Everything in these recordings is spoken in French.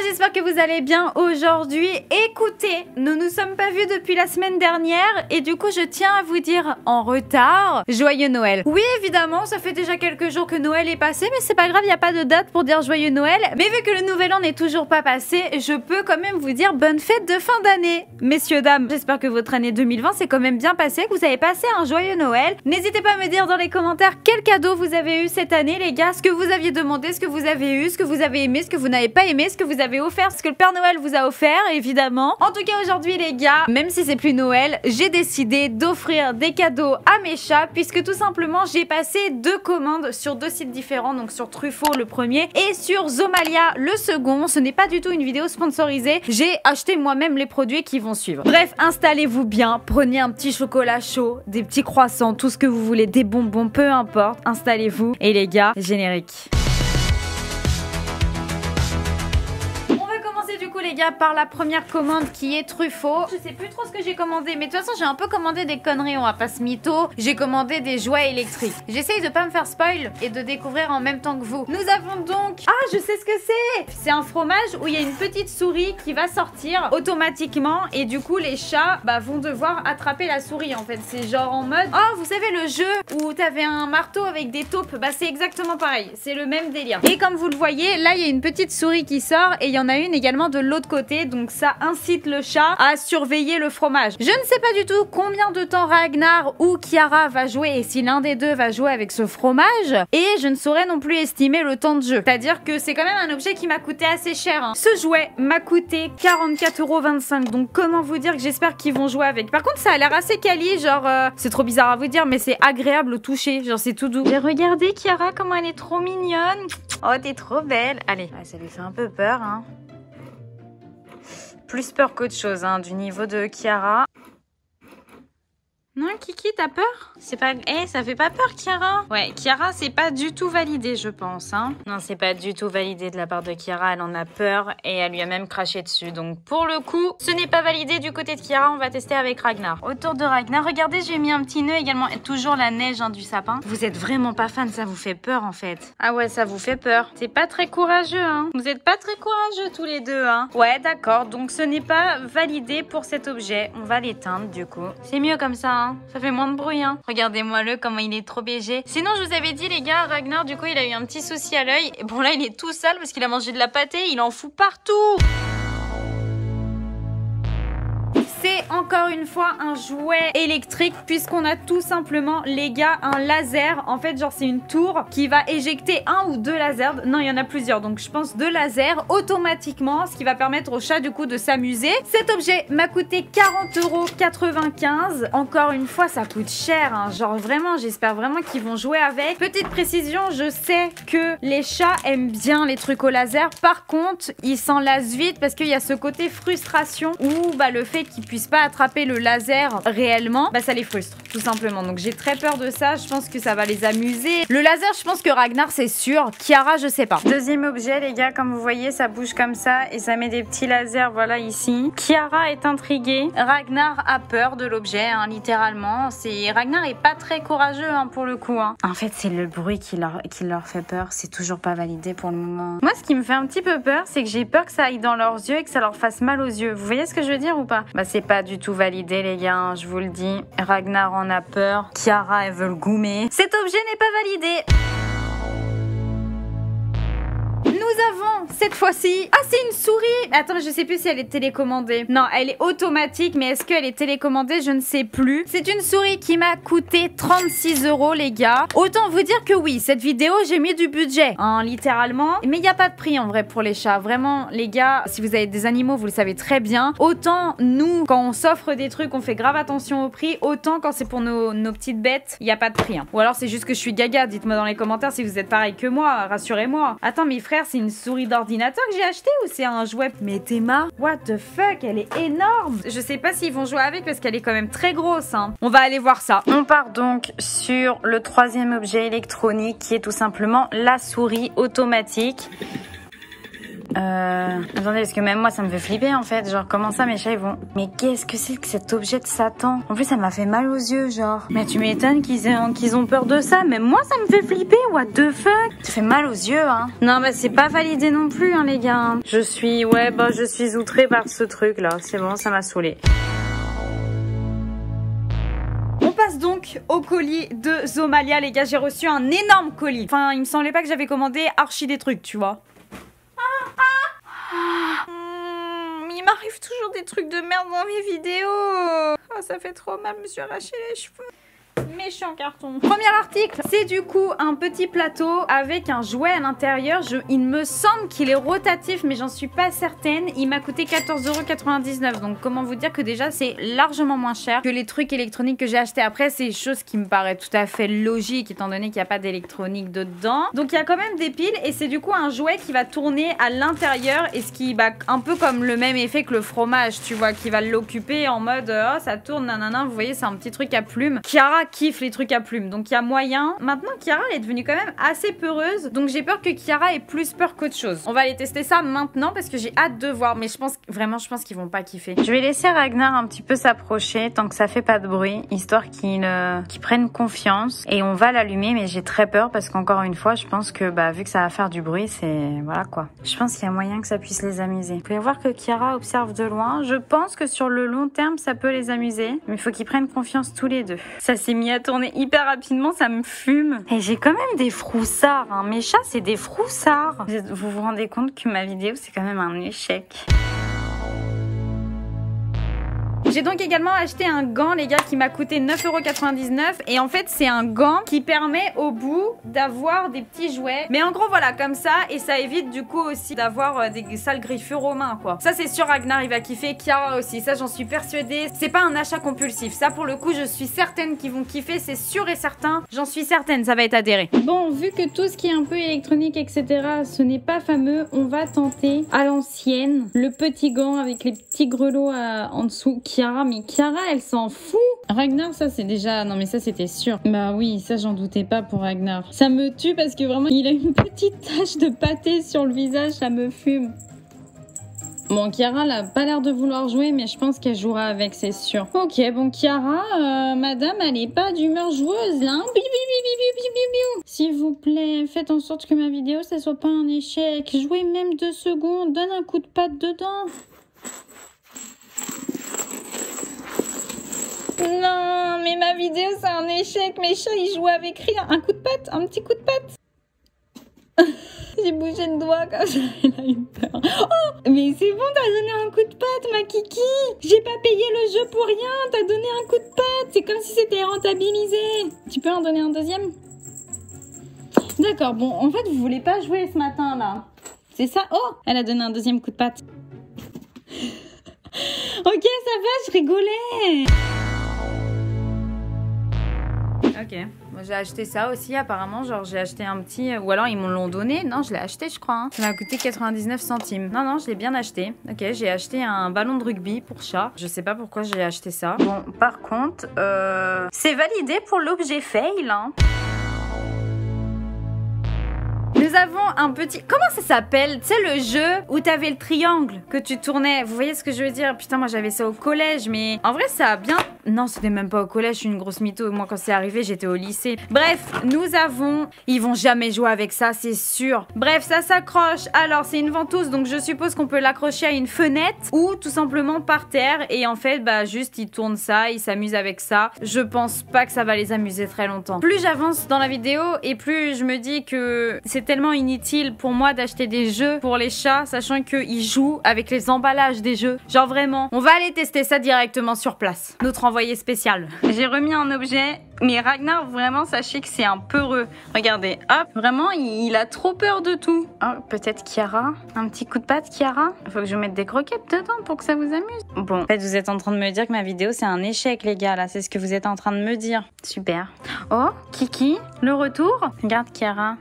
j'espère que vous allez bien aujourd'hui. Écoutez, nous nous sommes pas vus depuis la semaine dernière et du coup je tiens à vous dire en retard, joyeux Noël. Oui évidemment, ça fait déjà quelques jours que Noël est passé, mais c'est pas grave, il n'y a pas de date pour dire joyeux Noël. Mais vu que le nouvel an n'est toujours pas passé, je peux quand même vous dire bonne fête de fin d'année. Messieurs, dames, j'espère que votre année 2020 s'est quand même bien passée, que vous avez passé un joyeux Noël. N'hésitez pas à me dire dans les commentaires quel cadeau vous avez eu cette année les gars, ce que vous aviez demandé, ce que vous avez eu, ce que vous avez aimé, ce que vous n'avez pas aimé, ce que vous avez offert, ce que le Père Noël vous a offert évidemment. En tout cas aujourd'hui les gars, même si c'est plus Noël, j'ai décidé d'offrir des cadeaux à mes chats puisque tout simplement j'ai passé 2 commandes sur 2 sites différents, donc sur Truffaut le premier et sur Zomalia le second. Ce n'est pas du tout une vidéo sponsorisée, j'ai acheté moi-même les produits qui vont suivre. Bref, installez-vous bien, prenez un petit chocolat chaud, des petits croissants, tout ce que vous voulez, des bonbons, peu importe, installez-vous et les gars, générique. Du coup les gars par la première commande qui est Truffaut. Je sais plus trop ce que j'ai commandé, mais de toute façon j'ai un peu commandé des conneries, on va pas se mytho. J'ai commandé des jouets électriques. J'essaye de pas me faire spoil et de découvrir en même temps que vous. Nous avons donc... Ah, je sais ce que c'est. C'est un fromage où il y a une petite souris qui va sortir automatiquement et du coup les chats vont devoir attraper la souris en fait. C'est genre en mode... Oh, vous savez le jeu où t'avais un marteau avec des taupes, c'est exactement pareil. C'est le même délire. Et comme vous le voyez, là il y a une petite souris qui sort et il y en a une également de l'autre côté, donc ça incite le chat à surveiller le fromage. Je ne sais pas du tout combien de temps Ragnar ou Kiara va jouer et si l'un des deux va jouer avec ce fromage, et je ne saurais non plus estimer le temps de jeu. C'est-à-dire que c'est quand même un objet qui m'a coûté assez cher, hein. Ce jouet m'a coûté 44,25 €, donc comment vous dire que j'espère qu'ils vont jouer avec. Par contre ça a l'air assez quali, genre c'est trop bizarre à vous dire mais c'est agréable au toucher, genre c'est tout doux. Et regardez Kiara comment elle est trop mignonne. Oh t'es trop belle. Allez, ça lui fait un peu peur hein. Plus peur qu'autre chose, hein, du niveau de Kiara. Non, Kiki, t'as peur? C'est pas... Eh, ça fait pas peur, Kiara? Ouais, Kiara, c'est pas du tout validé, je pense, hein. Non, c'est pas du tout validé de la part de Kiara. Elle en a peur et elle lui a même craché dessus. Donc, pour le coup, ce n'est pas validé du côté de Kiara. On va tester avec Ragnar. Autour de Ragnar, regardez, j'ai mis un petit nœud également. Et toujours la neige hein, du sapin. Vous êtes vraiment pas fan, ça vous fait peur, en fait. Ah ouais, ça vous fait peur. C'est pas très courageux, hein. Vous êtes pas très courageux, tous les deux, hein. Ouais, d'accord. Donc, ce n'est pas validé pour cet objet. On va l'éteindre, du coup. C'est mieux comme ça, hein. Ça fait moins de bruit, hein. Regardez-moi le, comment il est trop BG. Sinon, je vous avais dit, les gars, Ragnar, du coup, il a eu un petit souci à l'œil. Et bon, là, il est tout sale parce qu'il a mangé de la pâtée. Il en fout partout. C'est encore une fois un jouet électrique puisqu'on a tout simplement les gars un laser. En fait genre c'est une tour qui va éjecter 1 ou 2 lasers. Non il y en a plusieurs donc je pense 2 lasers automatiquement, ce qui va permettre au chat du coup de s'amuser. Cet objet m'a coûté 40,95 €. Encore une fois ça coûte cher hein. Genre vraiment j'espère vraiment qu'ils vont jouer avec. Petite précision, je sais que les chats aiment bien les trucs au laser. Par contre ils s'en lassent vite parce qu'il y a ce côté frustration où le fait qu'ils puissent pas attraper le laser réellement, ça les frustre tout simplement. Donc j'ai très peur de ça, je pense que ça va les amuser. Le laser, je pense que Ragnar c'est sûr, Kiara je sais pas. Deuxième objet les gars, comme vous voyez ça bouge comme ça et ça met des petits lasers voilà ici. Kiara est intriguée, Ragnar a peur de l'objet hein, littéralement. Ragnar est pas très courageux hein, pour le coup hein. En fait c'est le bruit qui leur fait peur, c'est toujours pas validé pour le moment. Moi ce qui me fait un petit peu peur c'est que j'ai peur que ça aille dans leurs yeux et que ça leur fasse mal aux yeux. Vous voyez ce que je veux dire ou pas? C'est pas du tout validé les gars, hein, je vous le dis. Ragnar en a peur, Kiara elle veut le goumer. Cet objet n'est pas validé. Nous avons cette fois-ci... Ah, c'est une souris. Attends, je sais plus si elle est télécommandée. Non, elle est automatique, mais est-ce qu'elle est télécommandée? Je ne sais plus. C'est une souris qui m'a coûté 36 € les gars. Autant vous dire que oui, cette vidéo, j'ai mis du budget, hein, littéralement. Mais il n'y a pas de prix en vrai pour les chats. Vraiment, les gars, si vous avez des animaux, vous le savez très bien. Autant nous, quand on s'offre des trucs, on fait grave attention au prix. Autant quand c'est pour nos petites bêtes, il n'y a pas de prix. Hein. Ou alors c'est juste que je suis gaga. Dites-moi dans les commentaires si vous êtes pareil que moi. Rassurez-moi. Attends, mes frères, c'est une souris d'ordinateur que j'ai acheté ou c'est un jouet? Mais Théma, what the fuck, elle est énorme. Je sais pas s'ils vont jouer avec parce qu'elle est quand même très grosse hein. On va aller voir ça. On part donc sur le troisième objet électronique qui est tout simplement la souris automatique. Attendez, parce que même moi ça me fait flipper en fait. Genre comment ça mes chats ils vont... Mais qu'est-ce que c'est que cet objet de Satan? En plus ça m'a fait mal aux yeux genre. Mais tu m'étonnes qu'ils ont peur de ça. Même moi ça me fait flipper, what the fuck? Ça fait mal aux yeux hein. Non bah c'est pas validé non plus hein les gars. Je suis outrée par ce truc là. C'est bon, ça m'a saoulée. On passe donc au colis de Zomalia, les gars. J'ai reçu un énorme colis. Enfin, il me semblait pas que j'avais commandé archi des trucs, tu vois. Il m'arrive toujours des trucs de merde dans mes vidéos. Oh, ça fait trop mal, je me suis arraché les cheveux. Méchant carton. Premier article, c'est du coup un petit plateau avec un jouet à l'intérieur. Il me semble qu'il est rotatif, mais j'en suis pas certaine. Il m'a coûté 14,99 €. Donc comment vous dire que déjà c'est largement moins cher que les trucs électroniques que j'ai acheté après. C'est des choses qui me paraissent tout à fait logiques étant donné qu'il n'y a pas d'électronique dedans. Donc il y a quand même des piles et c'est du coup un jouet qui va tourner à l'intérieur et ce qui un peu comme le même effet que le fromage, tu vois, qui va l'occuper en mode oh ça tourne nanana. Vous voyez, c'est un petit truc à plumes. Chiara kiffe les trucs à plumes, donc il y a moyen. Maintenant Chiara elle est devenue quand même assez peureuse, donc j'ai peur que Chiara ait plus peur qu'autre chose. On va aller tester ça maintenant parce que j'ai hâte de voir, mais je pense qu'ils vont pas kiffer. Je vais laisser Ragnar un petit peu s'approcher tant que ça fait pas de bruit, histoire qu'il prenne confiance, et on va l'allumer, mais j'ai très peur parce qu'encore une fois je pense que vu que ça va faire du bruit, c'est voilà quoi. Je pense qu'il y a moyen que ça puisse les amuser. Vous pouvez voir que Chiara observe de loin. Je pense que sur le long terme ça peut les amuser, mais il faut qu'ils prennent confiance tous les deux. Ça s'est mis à tourner hyper rapidement, ça me fume. Et j'ai quand même des froussards, hein. Mes chats, c'est des froussards. Vous vous rendez compte que ma vidéo, c'est quand même un échec. J'ai donc également acheté un gant, les gars, qui m'a coûté 9,99 €. Et en fait, c'est un gant qui permet au bout d'avoir des petits jouets. Mais en gros, voilà, comme ça. Et ça évite du coup aussi d'avoir des sales griffures aux mains, quoi. Ça, c'est sûr, Ragnar, il va kiffer. Chiara aussi. Ça, j'en suis persuadée. C'est pas un achat compulsif. Ça, pour le coup, je suis certaine qu'ils vont kiffer. C'est sûr et certain. J'en suis certaine. Ça va être adhéré. Bon, vu que tout ce qui est un peu électronique, etc., ce n'est pas fameux, on va tenter à l'ancienne le petit gant avec les petits grelots en dessous. Chiara, mais Chiara elle s'en fout. Ragnar, ça c'est déjà... Non mais ça c'était sûr. Bah oui, ça j'en doutais pas pour Ragnar. Ça me tue parce que vraiment il a une petite tache de pâté sur le visage, ça me fume. Bon, Chiara elle a pas l'air de vouloir jouer, mais je pense qu'elle jouera avec, c'est sûr. Ok, bon Chiara, madame elle est pas d'humeur joueuse là. S'il vous plaît, faites en sorte que ma vidéo ça soit pas un échec. Jouez même 2 secondes, donne un coup de patte dedans. Non, mais ma vidéo c'est un échec, mes chats ils jouent avec rien. Un coup de patte, un petit coup de patte. J'ai bougé le doigt comme ça, elle a eu peur. Oh, mais c'est bon, t'as donné un coup de patte, ma kiki. J'ai pas payé le jeu pour rien, t'as donné un coup de patte. C'est comme si c'était rentabilisé. Tu peux en donner un deuxième? D'accord, bon, en fait vous voulez pas jouer ce matin là. C'est ça? Oh, elle a donné un deuxième coup de patte. Ok, ça va, je rigolais. Ok, moi j'ai acheté ça aussi apparemment, genre j'ai acheté un petit... Ou alors ils me l'ont donné, non je l'ai acheté je crois. Hein. Ça m'a coûté 99 centimes. Non, je l'ai bien acheté. Ok, j'ai acheté un ballon de rugby pour chat. Je sais pas pourquoi j'ai acheté ça. Bon, par contre, c'est validé pour l'objet fail, hein. Nous avons un petit... Comment ça s'appelle? Tu sais, le jeu où t'avais le triangle que tu tournais. Vous voyez ce que je veux dire? Putain, moi j'avais ça au collège, mais en vrai ça a bien... Non, c'était même pas au collège, je suis une grosse mytho. Moi, quand c'est arrivé, j'étais au lycée. Bref, nous avons... Ils vont jamais jouer avec ça, c'est sûr. Bref, ça s'accroche. Alors, c'est une ventouse, donc je suppose qu'on peut l'accrocher à une fenêtre ou tout simplement par terre. Et en fait, juste ils tournent ça, ils s'amusent avec ça. Je pense pas que ça va les amuser très longtemps. Plus j'avance dans la vidéo et plus je me dis que c'est tellement inutile pour moi d'acheter des jeux pour les chats, sachant qu'ils jouent avec les emballages des jeux. Genre vraiment, on va aller tester ça directement sur place. Notre envoyé spécial. J'ai remis un objet, mais Ragnar, vraiment, sachez que c'est un peureux. Regardez, hop, vraiment, il a trop peur de tout. Oh, peut-être Chiara. Un petit coup de patte, Chiara. Il faut que je mette des croquettes dedans pour que ça vous amuse. Bon, en fait, vous êtes en train de me dire que ma vidéo, c'est un échec, les gars, là. C'est ce que vous êtes en train de me dire. Super. Oh, Kiki, le retour. Regarde, Chiara.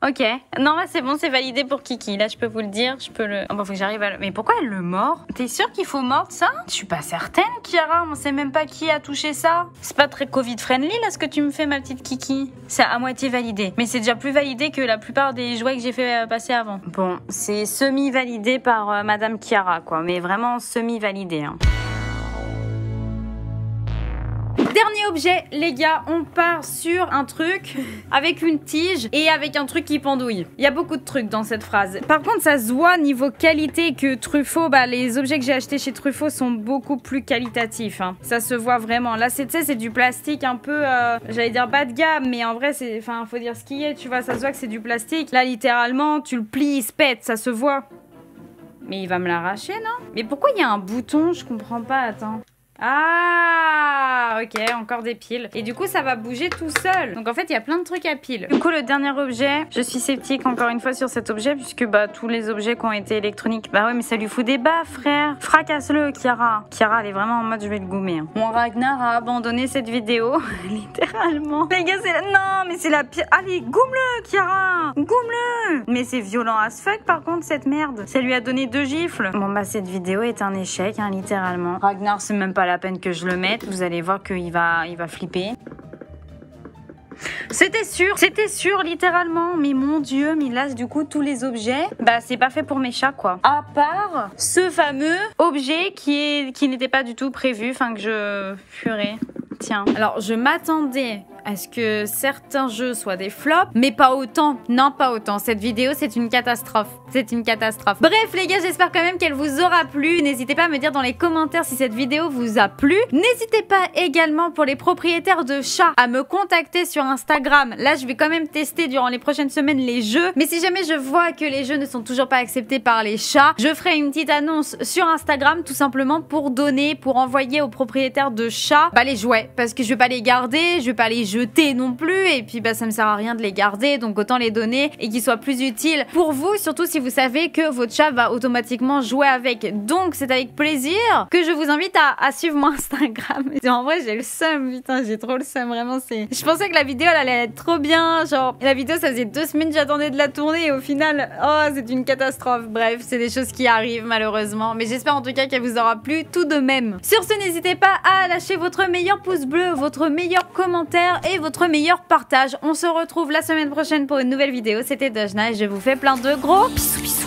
Ok. Non, là, c'est bon, c'est validé pour Kiki. Là, je peux vous le dire. Je peux le... Oh, bah, faut que j'arrive à le... Mais pourquoi elle le mord? T'es sûre qu'il faut mordre ça? Je suis pas certaine, Kiara. On sait même pas qui a touché ça. C'est pas très Covid-friendly, là, ce que tu me fais, ma petite Kiki. C'est à moitié validé. Mais c'est déjà plus validé que la plupart des jouets que j'ai fait passer avant. Bon, c'est semi-validé par Madame Kiara, quoi. Mais vraiment semi-validé, hein. Dernier objet, les gars, on part sur un truc avec une tige et avec un truc qui pendouille. Il y a beaucoup de trucs dans cette phrase. Par contre, ça se voit niveau qualité que Truffaut, bah, les objets que j'ai achetés chez Truffaut sont beaucoup plus qualitatifs. Hein. Ça se voit vraiment. Là, c'est du plastique un peu, j'allais dire bas de gamme, mais en vrai, c'est, enfin, faut dire ce qui est, tu vois, ça se voit que c'est du plastique. Là, littéralement, tu le plies, il se pète, ça se voit. Mais il va me l'arracher, non? Mais pourquoi il y a un bouton? Je comprends pas, attends. Ah, ok, encore des piles. Et du coup, ça va bouger tout seul. Donc en fait, il y a plein de trucs à piles. Du coup, le dernier objet, je suis sceptique encore une fois sur cet objet, puisque bah tous les objets qui ont été électroniques, bah ouais, mais ça lui fout des baffes, frère. Fracasse-le, Kiara. Kiara, elle est vraiment en mode je vais le goumer. Hein. Mon Ragnar a abandonné cette vidéo, littéralement. Les gars, c'est la... Non, mais c'est la pire. Allez, goume-le, Kiara. Goume-le. Mais c'est violent as fuck, par contre, cette merde. Ça lui a donné 2 gifles. Bon, bah cette vidéo est un échec, hein, littéralement. Ragnar, c'est même pas la peine que je le mette. Vous allez voir qu'il va flipper. C'était sûr, littéralement. Mais mon Dieu, mais là, du coup, tous les objets, bah, c'est pas fait pour mes chats, quoi. À part ce fameux objet qui n'était pas du tout prévu, enfin, que je furais. Tiens. Alors, je m'attendais à ce que certains jeux soient des flops, mais pas autant. Non, pas autant. Cette vidéo, c'est une catastrophe. C'est une catastrophe. Bref, les gars, j'espère quand même qu'elle vous aura plu. N'hésitez pas à me dire dans les commentaires si cette vidéo vous a plu. N'hésitez pas également pour les propriétaires de chats à me contacter sur Instagram. Là, je vais quand même tester durant les prochaines semaines les jeux. Mais si jamais je vois que les jeux ne sont toujours pas acceptés par les chats, je ferai une petite annonce sur Instagram tout simplement pour envoyer aux propriétaires de chats les jouets. Parce que je vais pas les garder, je vais pas les jeter non plus. Et puis bah ça me sert à rien de les garder. Donc autant les donner et qu'ils soient plus utiles pour vous. Surtout si vous savez que votre chat va automatiquement jouer avec. Donc c'est avec plaisir que je vous invite à suivre mon Instagram. Et en vrai j'ai le seum, putain j'ai trop le seum vraiment c'est... Je pensais que la vidéo elle allait être trop bien. Genre la vidéo ça faisait 2 semaines que j'attendais de la tourner et au final oh c'est une catastrophe. Bref c'est des choses qui arrivent malheureusement. Mais j'espère en tout cas qu'elle vous aura plu tout de même. Sur ce n'hésitez pas à lâcher votre meilleur pouce bleu, votre meilleur commentaire et votre meilleur partage. On se retrouve la semaine prochaine pour une nouvelle vidéo. C'était Dojna et je vous fais plein de gros bisous bisous.